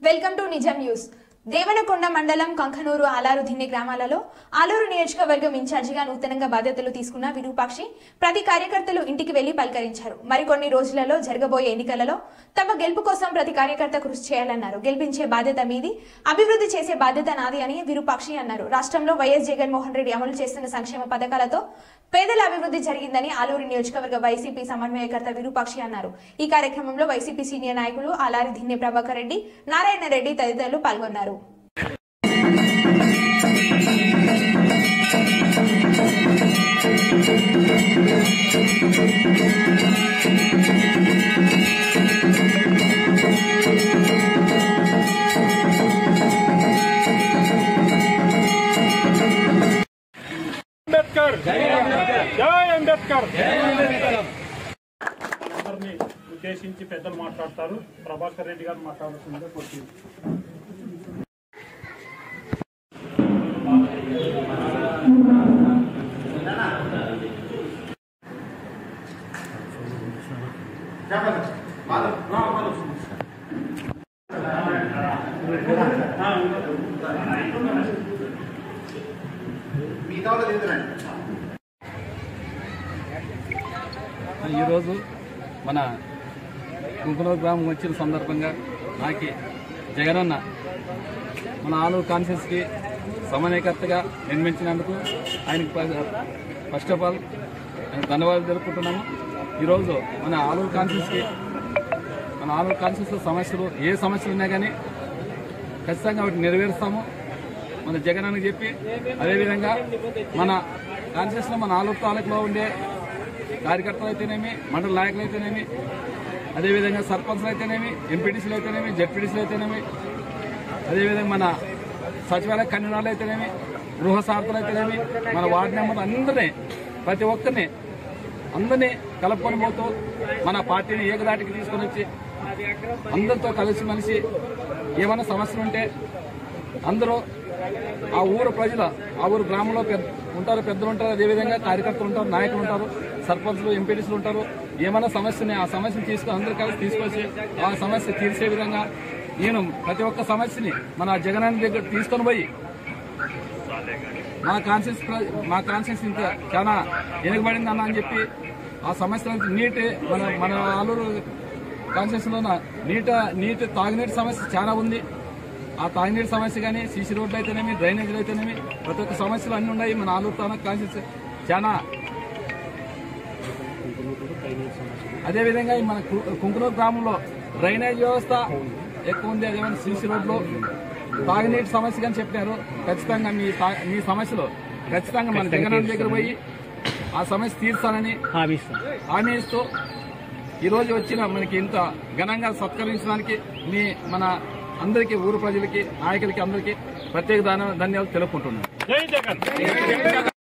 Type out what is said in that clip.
Welcome to నిజం news. Devanakonda మండలం కంకనూరు ఆలారు దిన్నె గ్రామాలలో ఆలూరు నియోజకవర్గం ఇన్ఛార్జిగా నూతనంగా బాధ్యతలు తీసుకున్న విరూపాక్షి ప్రతి కార్యకర్తలు ఇంటికి వెళ్లి పలకరించారు. మరికొన్ని రోజులలో జరగబోయే ఎన్నికలలో తమ గెలుపు కోసం ప్రతి కార్యకర్త కృషి చేయాలన్నారు. గెలిపించే బాధ్యత మీది, అభివృద్ధి చేసే బాధ్యత నాది అని విరూపాక్షి అన్నారు. రాష్ట్రంలో వైఎస్ జగన్మోహన్ రెడ్డి అమలు చేస్తున్న సంక్షేమ పథకాలతో పేదల అభివృద్ధి జరిగిందని ఆలూరు నియోజకవర్గ వైసీపీ సమన్వయకర్త విరూపాక్షి అన్నారు. ఈ కార్యక్రమంలో వైసీపీ సీనియర్ నాయకులు ఆలారి దిన్నె ప్రభాకర్ రెడ్డి, నారాయణ రెడ్డి తదితరులు పాల్గొన్నారు. అంబేద్కర్ జై అంబేద్కర్. అందరినీ ఉద్దేశించి పెద్దలు మాట్లాడతారు. ప్రభాకర్ రెడ్డి గారు మాట్లాడుతుంటే కొద్ది ఈరోజు మన కుంకునూరు గ్రామం వచ్చిన సందర్భంగా నాకు జగనన్న మన ఆలూరు కాన్ఫరెన్స్కి సమన్వయకర్తగా నిర్మించినందుకు ఆయనకి ఫస్ట్ ఆఫ్ ఆల్ ధన్యవాదాలు తెలుపుకుంటున్నాము. ఈరోజు మన ఆలూరు కాన్ఫరెన్స్ సమస్యలు ఏ సమస్యలు ఉన్నా కానీ ఖచ్చితంగా వాటిని నెరవేరుస్తాము మన జగనన్నకి చెప్పి. అదేవిధంగా మన కాన్ఫరెన్స్లో మన ఆలూరు తాలూకులో ఉండే కార్యకర్తలు అయితేనేమి, మండల నాయకులు అయితేనేమి, అదేవిధంగా సర్పంచ్లు అయితేనేమి, ఎంపీటీసీలు అయితేనేమి, జెడ్పీటీసీలు అయితేనేమి, అదేవిధంగా మన సచివాలయ కన్వీనర్లు అయితేనేమి, గృహ సారథులు అయితేనేమి, మన వార్డు మెంబర్లు అందరినీ ప్రతి ఒక్కరిని అందరినీ కలుపుకొని పోతూ మన పార్టీని ఏకదాటికి తీసుకొని వచ్చి అందరితో కలిసిమెలిసి ఏమైనా సమస్యలు ఉంటే అందరూ ఆ ఊరు ప్రజలు, ఆ ఊరు గ్రామంలో ఉంటారు, పెద్దలు ఉంటారు, అదేవిధంగా కార్యకర్తలు ఉంటారు, నాయకులు ఉంటారు, సర్పంచ్లు, ఎంపీటీసీలు ఉంటారు. ఏమైనా సమస్యని ఆ సమస్యను తీసుకొని అందరూ కలిసి తీసుకొచ్చి ఆ సమస్య తీర్చే విధంగా నేను ప్రతి ఒక్క సమస్యని మన జగనన్న దగ్గర తీసుకొని పోయి మా కాన్షియన్స్ ఇంకా చాలా వెనుకబడింది అన్న అని చెప్పి ఆ సమస్యలను నీటి మన ఆలూరు కాన్షియన్స్ లో నీటి తాగునీటి సమస్య చాలా ఉంది. ఆ తాగునీటి సమస్య కానీ, సీసీ రోడ్లు అయితేనేమి, డ్రైనేజీలు అయితేనేమి, ప్రతి ఒక్క సమస్యలు అన్ని ఉన్నాయి. మన ఆలూరు తాలూకు కాన్షియన్స్ చాలా. అదేవిధంగా మన కుంకునూరు గ్రామంలో డ్రైనేజ్ వ్యవస్థ ఎక్కువ ఉంది. అదేవిధంగా సీసీ రోడ్లు, తాగునీటి సమస్య కానీ చెప్పినారు. ఖచ్చితంగా మీ సమస్యలు ఖచ్చితంగా మన జగనన్న దగ్గర పోయి ఆ సమస్య తీర్చాలని హామీ ఇస్తూ ఈరోజు వచ్చిన మనకి ఇంత ఘనంగా సత్కరించడానికి మన అందరికీ, ఊరు ప్రజలకి, నాయకులకి అందరికీ ప్రత్యేక ధన్యవాదాలు తెలుపుకుంటున్నాను. జై జగన్.